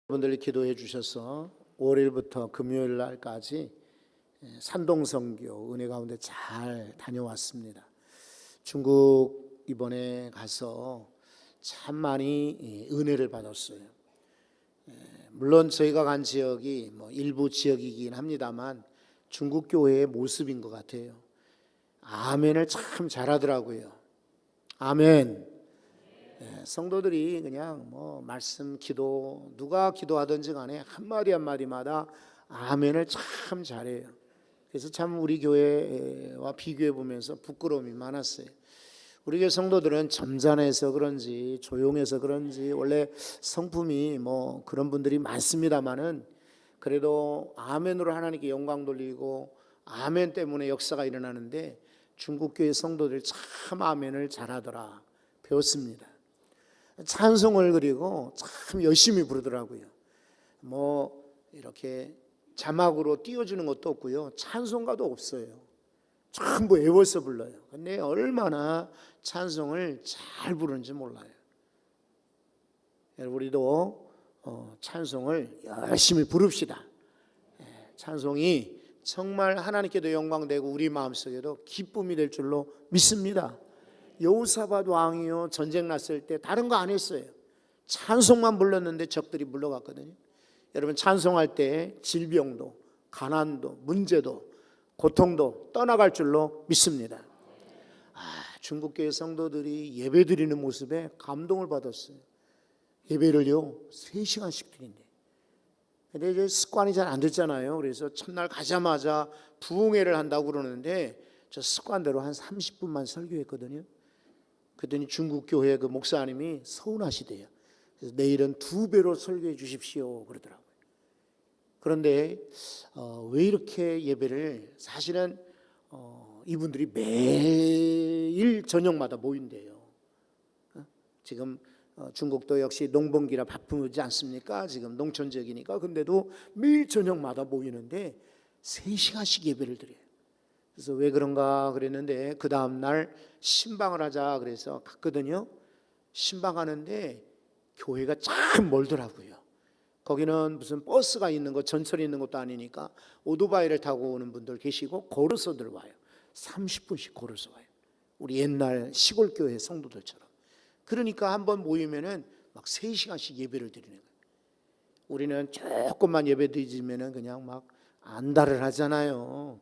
여러분들이 기도해 주셔서 월요일부터 금요일 날까지 산동선교 은혜 가운데 잘 다녀왔습니다. 중국 이번에 가서 참 많이 은혜를 받았어요. 물론 저희가 간 지역이 일부 지역이긴 합니다만 중국 교회의 모습인 것 같아요. 아멘을 참 잘하더라고요. 아멘. 성도들이 그냥 말씀 기도 누가 기도하든지 간에 한마디 한마디마다 아멘을 참 잘해요. 그래서 참 우리 교회와 비교해 보면서 부끄러움이 많았어요. 우리 교회 성도들은 점잖아서 그런지 조용해서 그런지 원래 성품이 그런 분들이 많습니다만은 그래도 아멘으로 하나님께 영광 돌리고 아멘 때문에 역사가 일어나는데 중국 교회 성도들 참 아멘을 잘하더라 배웠습니다. 찬송을 그리고 참 열심히 부르더라고요. 이렇게 자막으로 띄워주는 것도 없고요. 찬송가도 없어요. 전부 외워서 불러요. 근데 얼마나 찬송을 잘 부르는지 몰라요. 여러분 우리도 찬송을 열심히 부릅시다. 찬송이 정말 하나님께도 영광되고 우리 마음속에도 기쁨이 될 줄로 믿습니다. 여호사밧 왕이요 전쟁 났을 때 다른 거 안 했어요. 찬송만 불렀는데 적들이 물러갔거든요. 여러분 찬송할 때 질병도 가난도 문제도 고통도 떠나갈 줄로 믿습니다. 중국교회 성도들이 예배 드리는 모습에 감동을 받았어요. 예배를요 3시간씩 드린대. 근데 이제 습관이 잘 안 됐잖아요. 그래서 첫날 가자마자 부흥회를 한다고 그러는데 저 습관대로 한 30분만 설교했거든요. 그랬더니 중국 교회 그 목사님이 서운하시대요. 그래서 내일은 2배로 설교해 주십시오 그러더라고요. 그런데 왜 이렇게 예배를 사실은 이분들이 매일 저녁마다 모인대요. 지금 중국도 역시 농번기라 바쁘지 않습니까? 지금 농촌 지역이니까. 근데도 매일 저녁마다 모이는데 3시간씩 예배를 드려요. 그래서 왜 그런가 그랬는데 그 다음날 신방을 하자 그래서 갔거든요. 신방하는데 교회가 참 멀더라고요. 거기는 무슨 버스가 있는 것 전철이 있는 것도 아니니까 오토바이를 타고 오는 분들 계시고 걸어서들 와요. 30분씩 걸어서 와요. 우리 옛날 시골 교회 성도들처럼. 그러니까 한번 모이면은 막 3시간씩 예배를 드리는 거예요. 우리는 조금만 예배 드리면은 그냥 막 안달을 하잖아요.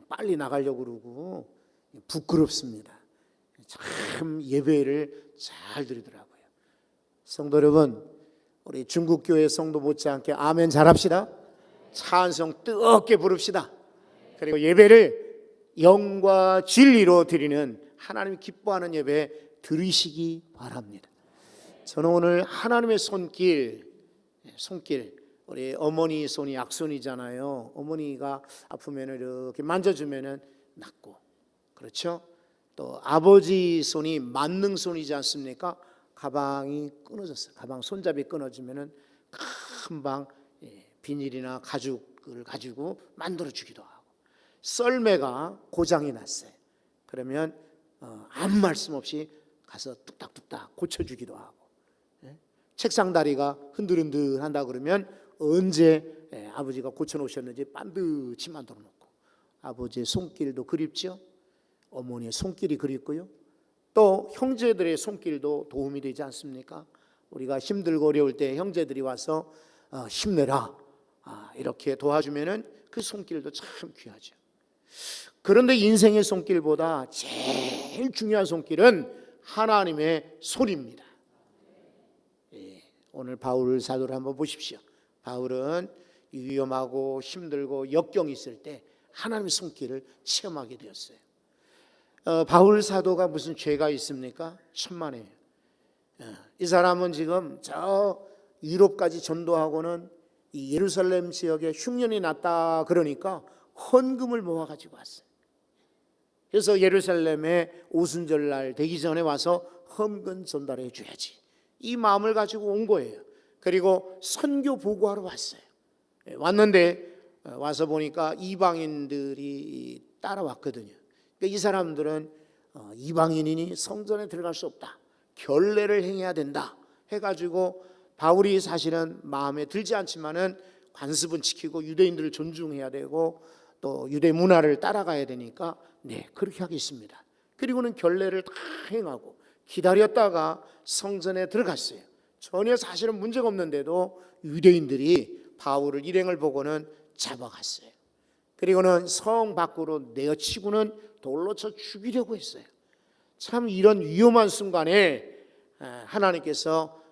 빨리 나가려고 그러고 부끄럽습니다. 참 예배를 잘 드리더라고요. 성도 여러분, 우리 중국교회 성도 못지않게 아멘 잘합시다. 찬송 뜨겁게 부릅시다. 그리고 예배를 영과 진리로 드리는 하나님이 기뻐하는 예배 드리시기 바랍니다. 저는 오늘 하나님의 손길 우리 어머니 손이 약손이잖아요. 어머니가 아프면 이렇게 만져주면 낫고, 그렇죠? 또 아버지 손이 만능 손이지 않습니까? 가방이 끊어졌어요. 가방 손잡이 끊어지면 금방 비닐이나 가죽을 가지고 만들어 주기도 하고, 썰매가 고장이 났어요. 그러면 아무 말씀 없이 가서 뚝딱뚝딱 고쳐주기도 하고, 책상 다리가 흔들흔들 한다 그러면 언제 아버지가 고쳐놓으셨는지 반드시 만들어 놓고, 아버지의 손길도 그립죠. 어머니의 손길이 그립고요. 또 형제들의 손길도 도움이 되지 않습니까? 우리가 힘들고 어려울 때 형제들이 와서 힘내라 이렇게 도와주면은 그 손길도 참 귀하죠. 그런데 인생의 손길보다 제일 중요한 손길은 하나님의 손입니다. 오늘 바울 사도를 한번 보십시오. 바울은 위험하고 힘들고 역경이 있을 때 하나님의 손길을 체험하게 되었어요. 바울 사도가 무슨 죄가 있습니까? 천만에요. 이 사람은 지금 저 유럽까지 전도하고는 이 예루살렘 지역에 흉년이 났다 그러니까 헌금을 모아가지고 왔어요. 그래서 예루살렘에 오순절날 되기 전에 와서 헌금 전달해 줘야지, 이 마음을 가지고 온 거예요. 그리고 선교 보고하러 왔어요. 왔는데 와서 보니까 이방인들이 따라왔거든요. 그러니까 이 사람들은 이방인이니 성전에 들어갈 수 없다, 결례를 행해야 된다 해가지고 바울이 사실은 마음에 들지 않지만은 관습은 지키고 유대인들을 존중해야 되고 또 유대 문화를 따라가야 되니까 네, 그렇게 하겠습니다. 그리고는 결례를 다 행하고 기다렸다가 성전에 들어갔어요. 전혀 사실은 문제가 없는데도 유대인들이 바울을 일행을 보고는 잡아갔어요. 그리고는 성 밖으로 내어치고는 돌로 쳐 죽이려고 했어요. 참 이런 위험한 순간에 하나님께서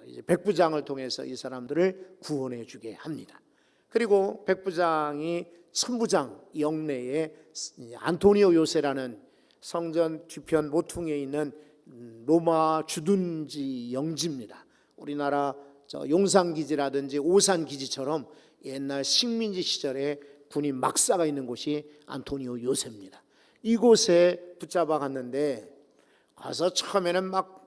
이제 백부장을 통해서 이 사람들을 구원해 주게 합니다. 그리고 백부장이 천부장 영내에 안토니오 요새라는 성전 뒤편 모퉁이에 있는 로마 주둔지 영지입니다. 우리나라 용산기지라든지 오산기지처럼 옛날 식민지 시절에 군인 막사가 있는 곳이 안토니오 요새입니다. 이곳에 붙잡아 갔는데 가서 처음에는 막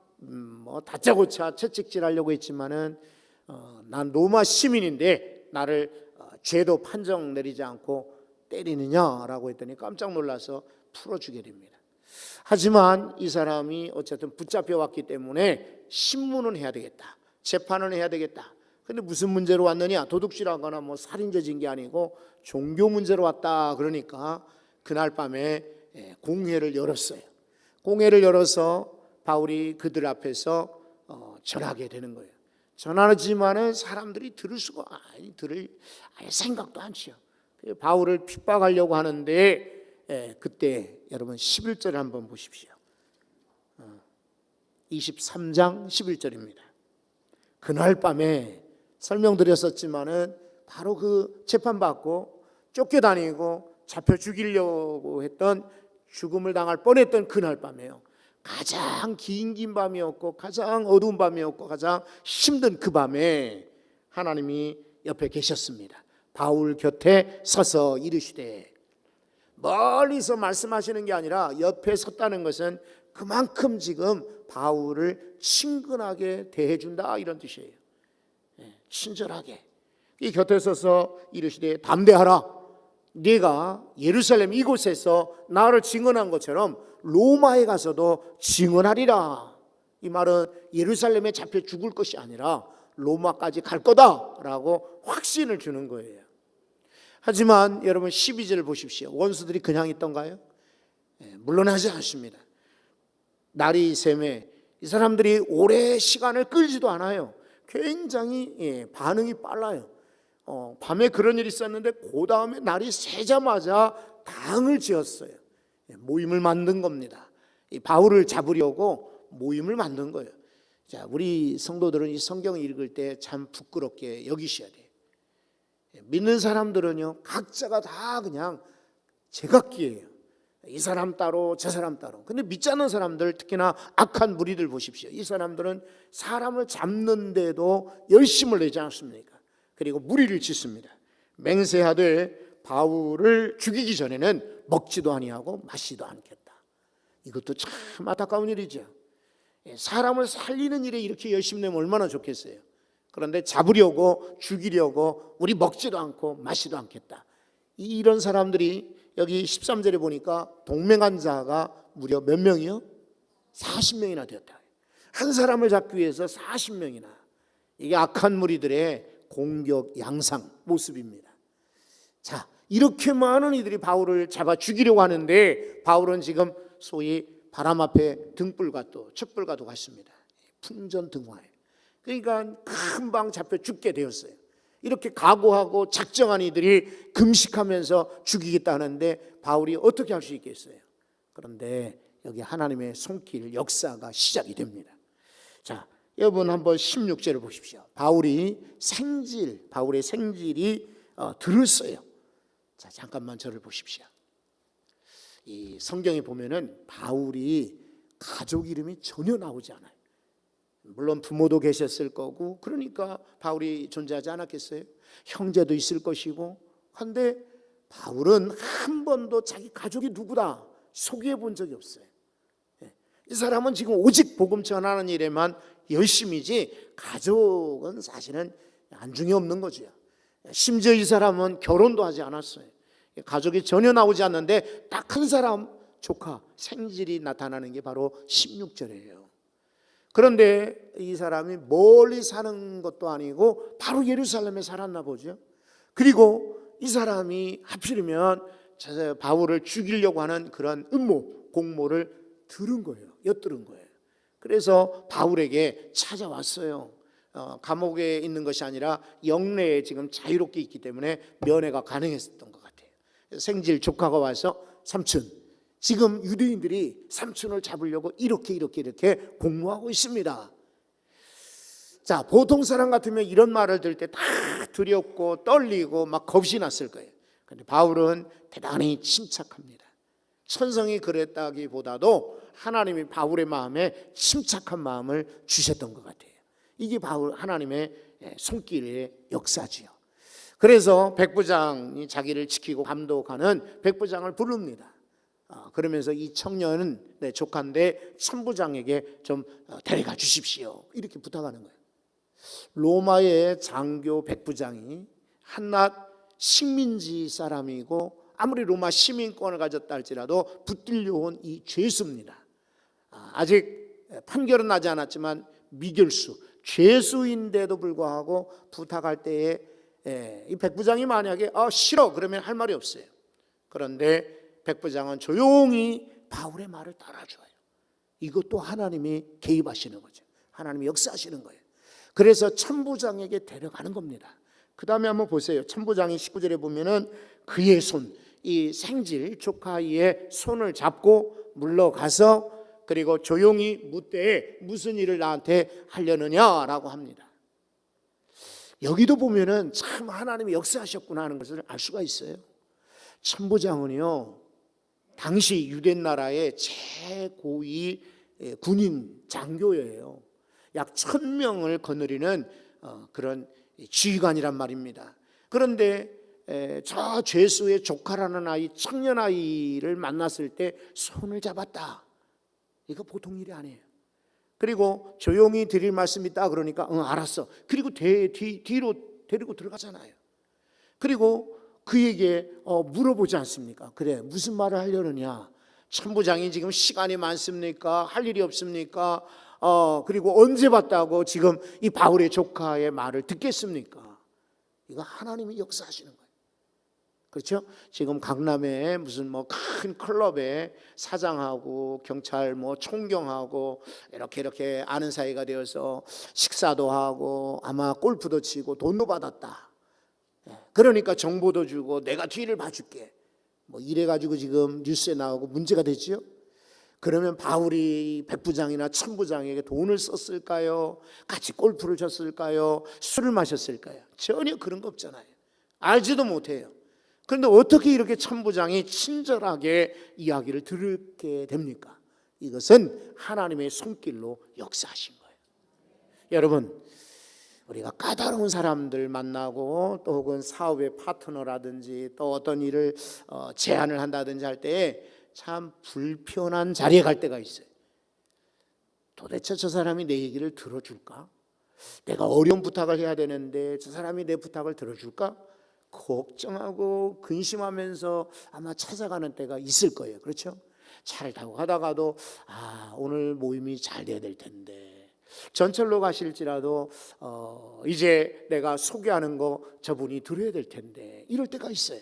다짜고짜 채찍질하려고 했지만은 난 로마 시민인데 나를 죄도 판정 내리지 않고 때리느냐라고 했더니 깜짝 놀라서 풀어주게 됩니다. 하지만 이 사람이 어쨌든 붙잡혀 왔기 때문에 신문은 해야 되겠다, 재판을 해야 되겠다. 근데 무슨 문제로 왔느냐? 도둑질하거나 살인죄 진 게 아니고 종교 문제로 왔다. 그러니까 그날 밤에 공회를 열었어요. 공회를 열어서 바울이 그들 앞에서 전하게 되는 거예요. 전하지만은 사람들이 들을 아예 생각도 않죠. 바울을 핍박하려고 하는데 그때 여러분 11절 한번 보십시오. 23장 11절입니다. 그날 밤에 설명드렸었지만은 바로 그 재판받고 쫓겨다니고 잡혀 죽이려고 했던 죽음을 당할 뻔했던 그날 밤에요. 가장 긴 밤이었고 가장 어두운 밤이었고 가장 힘든 그 밤에 하나님이 옆에 계셨습니다. 바울 곁에 서서 이르시되, 멀리서 말씀하시는 게 아니라 옆에 섰다는 것은 그만큼 지금 바울을 친근하게 대해준다 이런 뜻이에요. 친절하게 이 곁에 서서 이르시되 담대하라. 네가 예루살렘 이곳에서 나를 증언한 것처럼 로마에 가서도 증언하리라. 이 말은 예루살렘에 잡혀 죽을 것이 아니라 로마까지 갈 거다라고 확신을 주는 거예요. 하지만 여러분 12절을 보십시오. 원수들이 그냥 있던가요? 물러나지 않습니다. 날이 새매 이 사람들이 오래 시간을 끌지도 않아요. 굉장히 반응이 빨라요. 밤에 그런 일이 있었는데 그 다음에 날이 새자마자 당을 지었어요. 모임을 만든 겁니다. 이 바울을 잡으려고 모임을 만든 거예요. 자, 우리 성도들은 이 성경을 읽을 때 참 부끄럽게 여기셔야 돼요. 믿는 사람들은요 각자가 다 그냥 제각기예요. 이 사람 따로 저 사람 따로. 근데 믿지 않는 사람들, 특히나 악한 무리들 보십시오. 이 사람들은 사람을 잡는데도 열심을 내지 않습니까? 그리고 무리를 짓습니다. 맹세하되 바울을 죽이기 전에는 먹지도 아니하고 마시지도 않겠다. 이것도 참 안타까운 일이죠. 사람을 살리는 일에 이렇게 열심히 내면 얼마나 좋겠어요. 그런데 잡으려고 죽이려고 우리 먹지도 않고 마시지도 않겠다. 이런 사람들이 여기 13절에 보니까 동맹한 자가 무려 몇 명이요? 40명이나 되었다. 한 사람을 잡기 위해서 40명이나. 이게 악한 무리들의 공격 양상 모습입니다. 자, 이렇게 많은 이들이 바울을 잡아 죽이려고 하는데 바울은 지금 소위 바람 앞에 등불과 또 촛불과도 같습니다. 풍전등화에. 그러니까 금방 잡혀 죽게 되었어요. 이렇게 각오하고 작정한 이들이 금식하면서 죽이겠다 하는데 바울이 어떻게 할 수 있겠어요? 그런데 여기 하나님의 손길 역사가 시작이 됩니다. 자, 여러분 한번 16절을 보십시오. 바울의 생질이 들었어요. 자, 잠깐만 저를 보십시오. 이 성경에 보면은 바울이 가족 이름이 전혀 나오지 않아요. 물론 부모도 계셨을 거고 그러니까 바울이 존재하지 않았겠어요? 형제도 있을 것이고. 그런데 바울은 한 번도 자기 가족이 누구다 소개해 본 적이 없어요. 이 사람은 지금 오직 복음 전하는 일에만 열심이지 가족은 사실은 안중에 없는 거죠. 심지어 이 사람은 결혼도 하지 않았어요. 가족이 전혀 나오지 않는데 딱 한 사람 조카 생질이 나타나는 게 바로 16절이에요. 그런데 이 사람이 멀리 사는 것도 아니고 바로 예루살렘에 살았나 보죠. 그리고 이 사람이 하필이면 바울을 죽이려고 하는 그런 음모, 공모를 들은 거예요. 엿들은 거예요. 그래서 바울에게 찾아왔어요. 감옥에 있는 것이 아니라 영내에 지금 자유롭게 있기 때문에 면회가 가능했었던 것 같아요. 생질 조카가 와서 삼촌, 지금 유대인들이 삼촌을 잡으려고 이렇게 공모하고 있습니다. 자, 보통 사람 같으면 이런 말을 들을 때 다 두렵고 떨리고 막 겁이 났을 거예요. 그런데 바울은 대단히 침착합니다. 천성이 그랬다기보다도 하나님이 바울의 마음에 침착한 마음을 주셨던 것 같아요. 이게 바울 하나님의 손길의 역사지요. 그래서 백부장이 자기를 지키고 감독하는 백부장을 부릅니다. 그러면서 이 청년은 내 조카인데 천부장에게 좀 데려가 주십시오, 이렇게 부탁하는 거예요. 로마의 장교 백부장이 한낱 식민지 사람이고 아무리 로마 시민권을 가졌다 할지라도 붙들려온 이 죄수입니다. 아직 판결은 나지 않았지만 미결수, 죄수인데도 불구하고 부탁할 때에 이 백부장이 만약에 싫어 그러면 할 말이 없어요. 그런데 백부장은 조용히 바울의 말을 따라줘요. 이것도 하나님이 개입하시는 거죠. 하나님이 역사하시는 거예요. 그래서 천부장에게 데려가는 겁니다. 그 다음에 한번 보세요. 천부장이 19절에 보면은 그의 손, 이 생질 조카의 손을 잡고 물러가서 그리고 조용히 묻되 무슨 일을 나한테 하려느냐라고 합니다. 여기도 보면은 참 하나님이 역사하셨구나 하는 것을 알 수가 있어요. 천부장은요, 당시 유대 나라의 최고위 군인 장교예요. 약 1000명을 거느리는 그런 지휘관이란 말입니다. 그런데 저 죄수의 조카라는 아이, 청년 아이를 만났을 때 손을 잡았다. 이거 보통 일이 아니에요. 그리고 조용히 드릴 말씀 있다 그러니까 알았어. 그리고 뒤로 데리고 들어가잖아요. 그리고 그에게 물어보지 않습니까? 그래, 무슨 말을 하려느냐? 천부장이 지금 시간이 많습니까? 할 일이 없습니까? 그리고 언제 봤다고 지금 이 바울의 조카의 말을 듣겠습니까? 이거 하나님이 역사하시는 거예요. 그렇죠? 지금 강남에 무슨 큰 클럽에 사장하고 경찰 총경하고 이렇게 아는 사이가 되어서 식사도 하고 아마 골프도 치고 돈도 받았다. 그러니까 정보도 주고 내가 뒤를 봐줄게. 이래가지고 지금 뉴스에 나오고 문제가 됐지요. 그러면 바울이 백부장이나 천부장에게 돈을 썼을까요? 같이 골프를 쳤을까요? 술을 마셨을까요? 전혀 그런 거 없잖아요. 알지도 못해요. 그런데 어떻게 이렇게 천부장이 친절하게 이야기를 들게 됩니까? 이것은 하나님의 손길로 역사하신 거예요. 여러분, 우리가 까다로운 사람들 만나고 또 혹은 사업의 파트너라든지 또 어떤 일을 제안을 한다든지 할 때에 참 불편한 자리에 갈 때가 있어요. 도대체 저 사람이 내 얘기를 들어줄까? 내가 어려운 부탁을 해야 되는데 저 사람이 내 부탁을 들어줄까? 걱정하고 근심하면서 아마 찾아가는 때가 있을 거예요. 그렇죠? 차를 타고 가다가도 오늘 모임이 잘 돼야 될 텐데, 전철로 가실지라도 이제 내가 소개하는 거 저분이 들어야 될 텐데, 이럴 때가 있어요.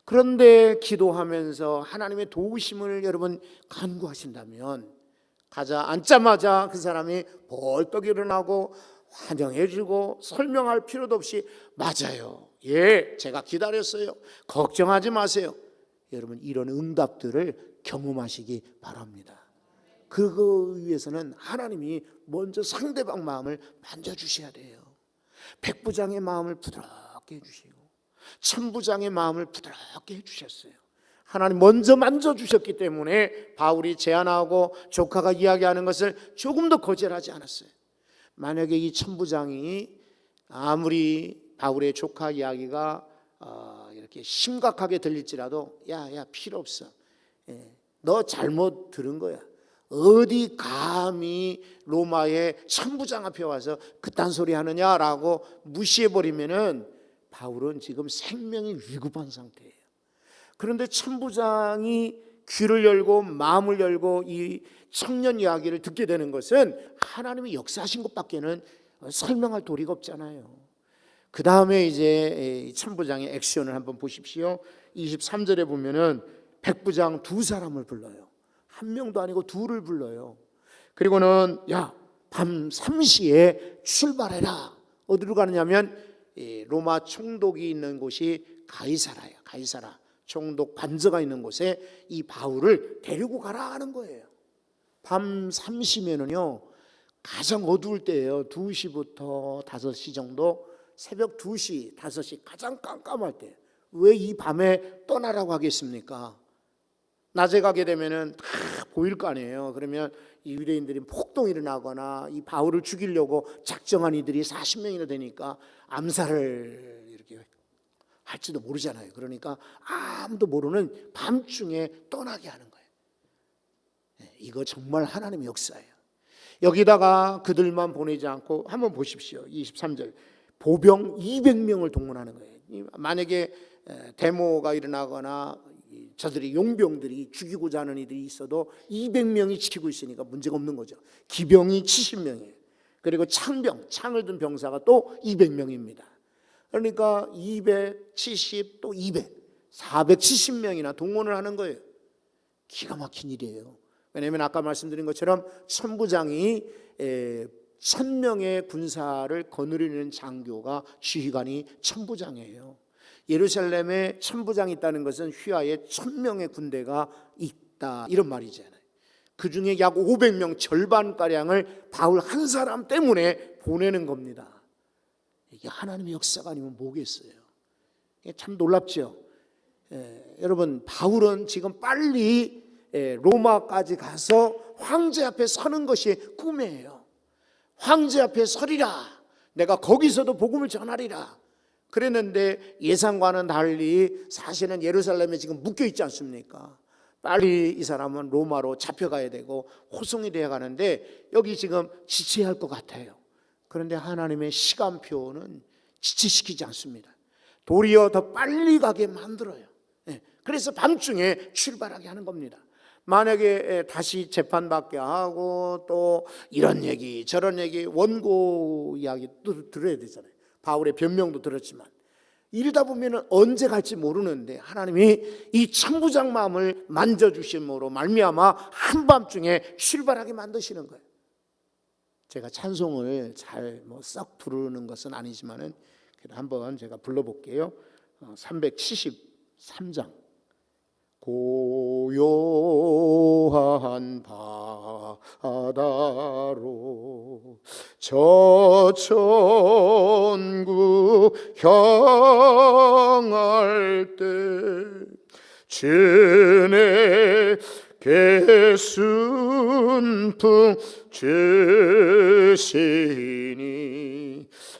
그런데 기도하면서 하나님의 도우심을 여러분 간구하신다면 앉자마자 그 사람이 벌떡 일어나고 환영해주고 설명할 필요도 없이 맞아요, 예, 제가 기다렸어요, 걱정하지 마세요. 여러분, 이런 응답들을 경험하시기 바랍니다. 그거 위해서는 하나님이 먼저 상대방 마음을 만져주셔야 돼요. 백부장의 마음을 부드럽게 해주시고 천부장의 마음을 부드럽게 해주셨어요. 하나님 먼저 만져주셨기 때문에 바울이 제안하고 조카가 이야기하는 것을 조금도 거절하지 않았어요. 만약에 이 천부장이 아무리 바울의 조카 이야기가 이렇게 심각하게 들릴지라도 야 필요 없어, 너 잘못 들은 거야, 어디 감히 로마의 천부장 앞에 와서 그딴 소리 하느냐라고 무시해버리면은 바울은 지금 생명이 위급한 상태예요. 그런데 천부장이 귀를 열고 마음을 열고 이 청년 이야기를 듣게 되는 것은 하나님이 역사하신 것밖에는 설명할 도리가 없잖아요. 그 다음에 이제 천부장의 액션을 한번 보십시오. 23절에 보면은 백부장 두 사람을 불러요. 한 명도 아니고 둘을 불러요. 그리고는 야, 밤 3시에 출발해라. 어디로 가느냐면 로마 총독이 있는 곳이 가이사라예요. 가이사라 총독 관저가 있는 곳에 이 바울을 데리고 가라 하는 거예요. 밤 3시면은요 가장 어두울 때예요. 2시부터 5시 정도, 새벽 2시, 5시 가장 깜깜할 때. 왜 이 밤에 떠나라고 하겠습니까? 낮에 가게 되면은 다 보일 거 아니에요. 그러면 이 유대인들이 폭동이 일어나거나 이 바울을 죽이려고 작정한 이들이 40명이나 되니까 암살을 이렇게 할지도 모르잖아요. 그러니까 아무도 모르는 밤중에 떠나게 하는 거예요. 이거 정말 하나님의 역사예요. 여기다가 그들만 보내지 않고 한번 보십시오. 23절 보병 200명을 동원하는 거예요. 만약에 데모가 일어나거나 저들이 용병들이 죽이고자 하는 이들이 있어도 200명이 지키고 있으니까 문제가 없는 거죠. 기병이 70명이에요. 그리고 창병, 창을 든 병사가 또 200명입니다. 그러니까 270 또 200, 470명이나 동원을 하는 거예요. 기가 막힌 일이에요. 왜냐하면 아까 말씀드린 것처럼 천부장이 1000명의 군사를 거느리는 장교가 지휘관이 천부장이에요. 예루살렘에 천부장이 있다는 것은 휘하에 1000명의 군대가 있다 이런 말이잖아요. 그 중에 약 500명 절반가량을 바울 한 사람 때문에 보내는 겁니다. 이게 하나님의 역사가 아니면 뭐겠어요? 참 놀랍죠. 여러분 바울은 지금 빨리 로마까지 가서 황제 앞에 서는 것이 꿈이에요. 황제 앞에 서리라. 내가 거기서도 복음을 전하리라. 그랬는데 예상과는 달리 사실은 예루살렘에 지금 묶여 있지 않습니까? 빨리 이 사람은 로마로 잡혀가야 되고 호송이 되어 가는데 여기 지금 지체할 것 같아요. 그런데 하나님의 시간표는 지체시키지 않습니다. 도리어 더 빨리 가게 만들어요. 그래서 밤중에 출발하게 하는 겁니다. 만약에 다시 재판받게 하고 또 이런 얘기 저런 얘기 원고 이야기 또 들어야 되잖아요. 바울의 변명도 들었지만 이러다 보면 언제 갈지 모르는데 하나님이 이 천부장 마음을 만져주심으로 말미암아 한밤중에 출발하게 만드시는 거예요. 제가 찬송을 잘 썩 부르는 것은 아니지만은 한번 제가 불러볼게요. 373장 고요한 바다로 저 천국 향할 때 주님께 순풍 주시니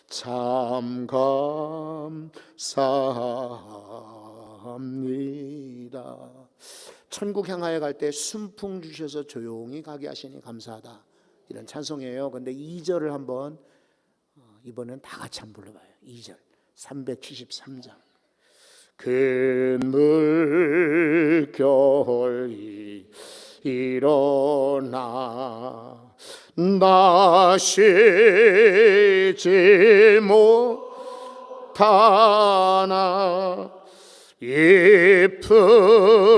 참 감사합니다. 천국 향하여 갈 때 순풍 주셔서 조용히 가게 하시니 감사하다. 이런 찬송이에요. 근데 2절을 한번 이번엔 다 같이 한번 불러봐요. 2절 373장 큰 물결이 일어나 나 쉬지 못하나 이 풍랑으로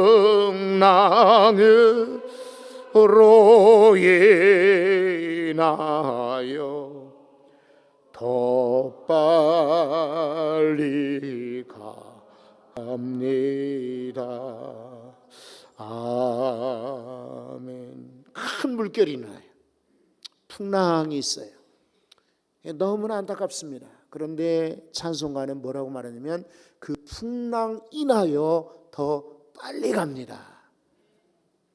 인하여 더 빨리 갑니다. 아멘. 큰 물결이 나요. 풍랑이 있어요. 너무나 안타깝습니다. 그런데 찬송가는 뭐라고 말하냐면 그 풍랑 인하여 더 빨리 갑니다.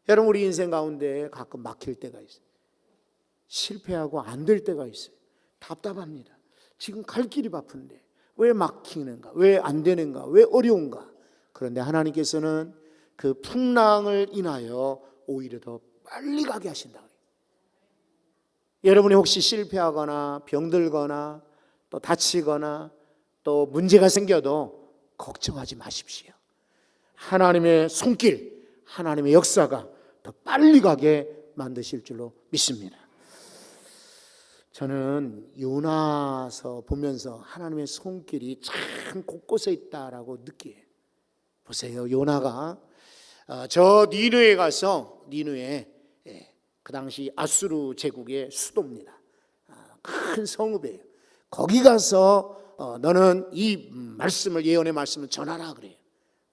여러분 우리 인생 가운데 가끔 막힐 때가 있어요. 실패하고 안 될 때가 있어요. 답답합니다. 지금 갈 길이 바쁜데 왜 막히는가? 왜 안 되는가? 왜 어려운가? 그런데 하나님께서는 그 풍랑을 인하여 오히려 더 빨리 가게 하신다. 여러분이 혹시 실패하거나 병들거나 또 다치거나 또 문제가 생겨도 걱정하지 마십시오. 하나님의 손길, 하나님의 역사가 더 빨리 가게 만드실 줄로 믿습니다. 저는 요나서 보면서 하나님의 손길이 참 곳곳에 있다라고 느껴요. 보세요, 요나가 저 니느에 가서, 니느에 그 당시 아수르 제국의 수도입니다. 큰 성읍이에요. 거기 가서 너는 이 말씀을, 예언의 말씀을 전하라 그래요.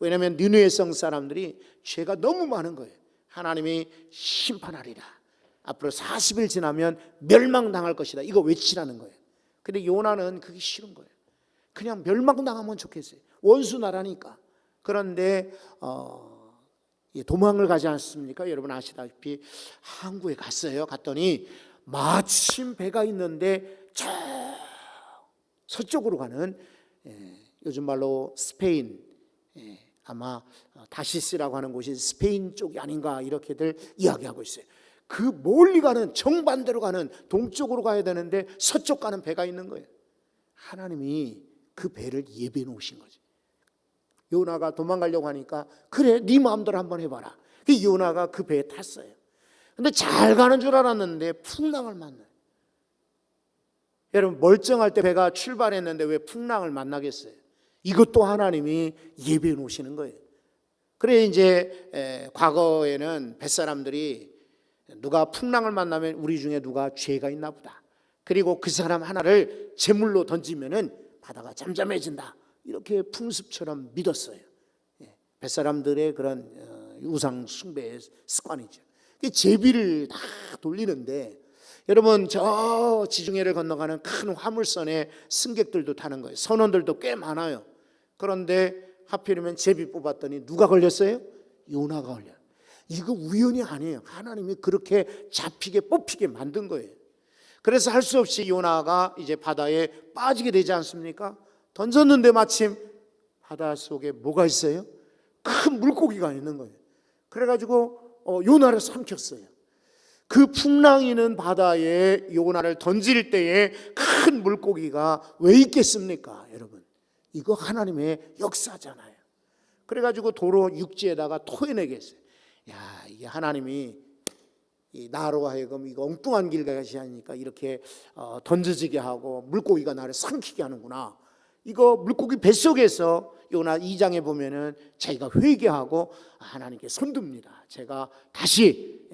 왜냐하면 니느웨 성 사람들이 죄가 너무 많은 거예요. 하나님이 심판하리라, 앞으로 40일 지나면 멸망당할 것이다, 이거 외치라는 거예요. 근데 요나는 그게 싫은 거예요. 그냥 멸망당하면 좋겠어요. 원수 나라니까. 그런데 도망을 가지 않습니까? 여러분 아시다시피 항구에 갔어요. 갔더니 마침 배가 있는데 저 서쪽으로 가는, 요즘 말로 스페인, 아마 다시스라고 하는 곳이 스페인 쪽이 아닌가 이렇게들 이야기하고 있어요. 그 멀리 가는, 정반대로 가는, 동쪽으로 가야 되는데 서쪽 가는 배가 있는 거예요. 하나님이 그 배를 예비해 놓으신 거죠. 요나가 도망가려고 하니까 그래, 네 마음대로 한번 해봐라. 그 요나가 그 배에 탔어요. 근데 잘 가는 줄 알았는데 풍랑을 만나요. 여러분, 멀쩡할 때 배가 출발했는데 왜 풍랑을 만나겠어요? 이것도 하나님이 예비해 놓으시는 거예요. 그래 이제 과거에는 뱃사람들이 누가 풍랑을 만나면 우리 중에 누가 죄가 있나 보다, 그리고 그 사람 하나를 제물로 던지면은 바다가 잠잠해진다, 이렇게 풍습처럼 믿었어요. 뱃사람들의 그런 우상 숭배의 습관이죠. 제비를 다 돌리는데, 여러분 저 지중해를 건너가는 큰 화물선에 승객들도 타는 거예요. 선원들도 꽤 많아요. 그런데 하필이면 제비 뽑았더니 누가 걸렸어요? 요나가 걸려요. 이거 우연이 아니에요. 하나님이 그렇게 잡히게 뽑히게 만든 거예요. 그래서 할 수 없이 요나가 이제 바다에 빠지게 되지 않습니까? 던졌는데 마침 바다 속에 뭐가 있어요? 큰 물고기가 있는 거예요. 그래가지고 요나를 삼켰어요. 그 풍랑이는 바다에 요나를 던질 때에 큰 물고기가 왜 있겠습니까? 여러분, 이거 하나님의 역사잖아요. 그래가지고 도로 육지에다가 토해내게 했어요. 야, 이게 하나님이 나로 하여금 이거 엉뚱한 길 가시 하니까 이렇게 던져지게 하고 물고기가 나를 삼키게 하는구나. 이거 물고기 뱃속에서 요나 2장에 보면은 자기가 회개하고 하나님께 손듭니다. 제가 다시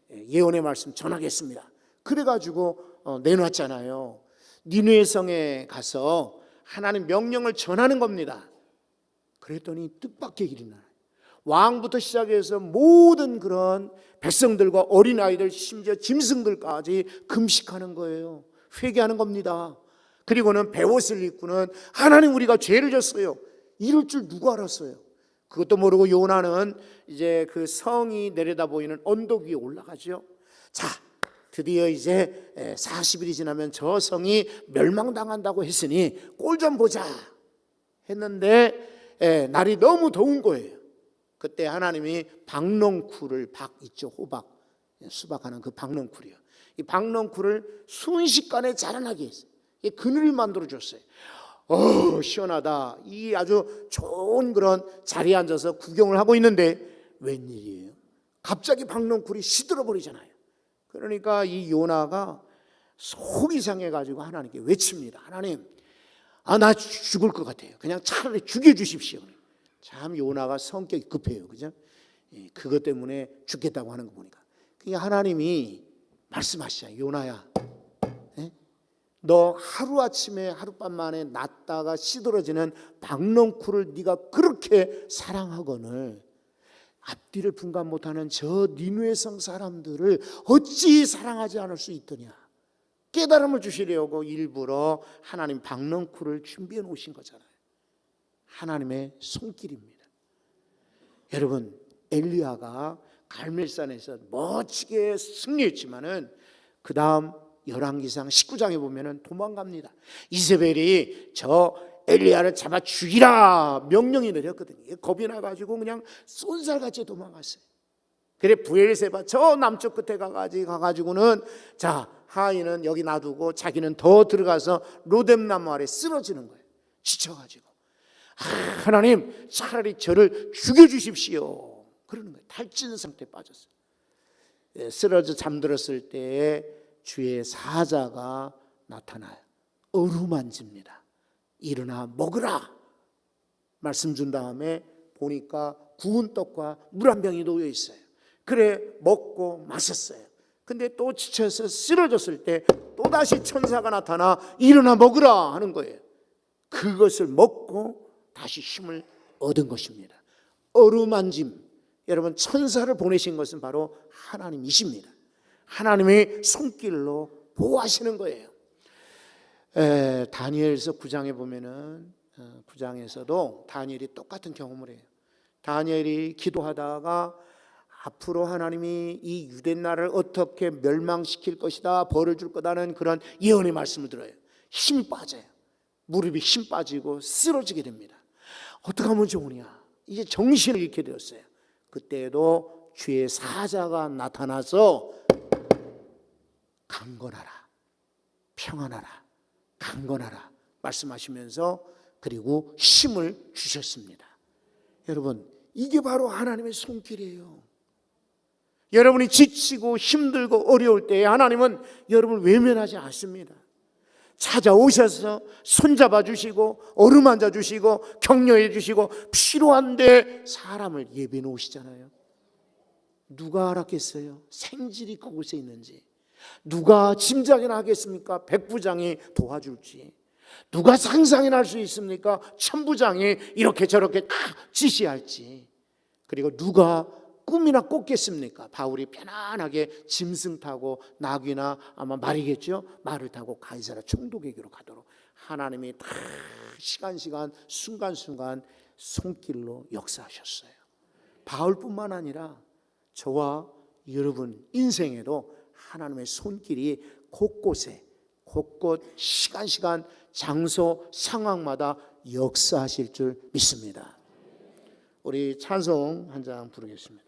예언의 말씀 전하겠습니다. 그래가지고 내놨잖아요. 니느웨 성에 가서 하나님 명령을 전하는 겁니다. 그랬더니 뜻밖의 일이 나요. 왕부터 시작해서 모든 그런 백성들과 어린아이들, 심지어 짐승들까지 금식하는 거예요. 회개하는 겁니다. 그리고는 베옷을 입고는 하나님, 우리가 죄를 졌어요, 이럴 줄 누가 알았어요? 그것도 모르고 요나는 이제 그 성이 내려다 보이는 언덕 위에 올라가죠. 자, 드디어 이제 40일이 지나면 저 성이 멸망당한다고 했으니 꼴 좀 보자 했는데 날이 너무 더운 거예요. 그때 하나님이 박넝쿨을, 박 있죠, 호박, 수박하는 그 박넝쿨이요. 이 박넝쿨을 순식간에 자라나게 했어요. 그늘을 만들어줬어요. 시원하다. 이 아주 좋은 그런 자리에 앉아서 구경을 하고 있는데 웬일이에요? 갑자기 박넝쿨이 시들어 버리잖아요. 그러니까 이 요나가 속이 상해가지고 하나님께 외칩니다. 하나님, 나 죽을 것 같아요. 그냥 차라리 죽여주십시오. 참 요나가 성격이 급해요, 그죠? 그것 때문에 죽겠다고 하는 거 보니까, 그러니까 하나님이 말씀하시잖아요. 요나야, 너 하루아침에 하룻밤 만에 났다가 시들어지는 박넝쿨을 네가 그렇게 사랑하거늘 앞뒤를 분간 못하는 저 니느웨 성 사람들을 어찌 사랑하지 않을 수 있더냐. 깨달음을 주시려고 일부러 하나님 박넝쿨을 준비해 놓으신 거잖아요. 하나님의 손길입니다. 여러분, 엘리야가 갈멜산에서 멋지게 승리했지만은 그 다음 열왕기상 19장에 보면은 도망갑니다. 이세벨이 저 엘리야를 잡아 죽이라 명령이 내렸거든요. 겁이 나가지고 그냥 쏜살같이 도망갔어요. 그래 부엘세바 저 남쪽 끝에 가가지고는 자, 하인은 여기 놔두고 자기는 더 들어가서 로뎀나무 아래 쓰러지는 거예요. 지쳐가지고. 하나님, 차라리 저를 죽여주십시오, 그러는 거예요. 탈진 상태에 빠졌어요. 쓰러져 잠들었을 때에 주의 사자가 나타나요. 어루만집니다. 일어나 먹으라 말씀 준 다음에 보니까 구운 떡과 물 한 병이 놓여 있어요. 그래 먹고 마셨어요. 근데 또 지쳐서 쓰러졌을 때 또다시 천사가 나타나 일어나 먹으라 하는 거예요. 그것을 먹고 다시 힘을 얻은 것입니다. 어루만짐, 여러분 천사를 보내신 것은 바로 하나님이십니다. 하나님의 손길로 보호하시는 거예요. 다니엘서 9장에 보면은 9장에서도 다니엘이 똑같은 경험을 해요. 다니엘이 기도하다가 앞으로 하나님이 이 유대 나라를 어떻게 멸망시킬 것이다, 벌을 줄 거다는 그런 예언의 말씀을 들어요. 힘이 빠져요. 무릎이 힘 빠지고 쓰러지게 됩니다. 어떻게 하면 좋으냐, 이제 정신을 잃게 되었어요. 그때에도 주의 사자가 나타나서 강건하라, 평안하라, 강건하라 말씀하시면서 그리고 힘을 주셨습니다. 여러분, 이게 바로 하나님의 손길이에요. 여러분이 지치고 힘들고 어려울 때 하나님은 여러분을 외면하지 않습니다. 찾아오셔서 손잡아 주시고 어루만져 주시고 격려해 주시고 필요한데 사람을 예비해 놓으시잖아요. 누가 알았겠어요? 생질이 그곳에 있는지. 누가 짐작이나 하겠습니까? 백부장이 도와줄지. 누가 상상이나 할 수 있습니까? 천부장이 이렇게 저렇게 다 지시할지. 그리고 누가 꿈이나 꿨겠습니까? 바울이 편안하게 짐승 타고 나귀나 아마 말이겠죠? 말을 타고 가이사랴 총독에게로 가도록 하나님이 다 시간 순간순간 손길로 역사하셨어요. 바울뿐만 아니라 저와 여러분 인생에도 하나님의 손길이 곳곳에 곳곳 시간 장소 상황마다 역사하실 줄 믿습니다. 우리 찬송 한 장 부르겠습니다.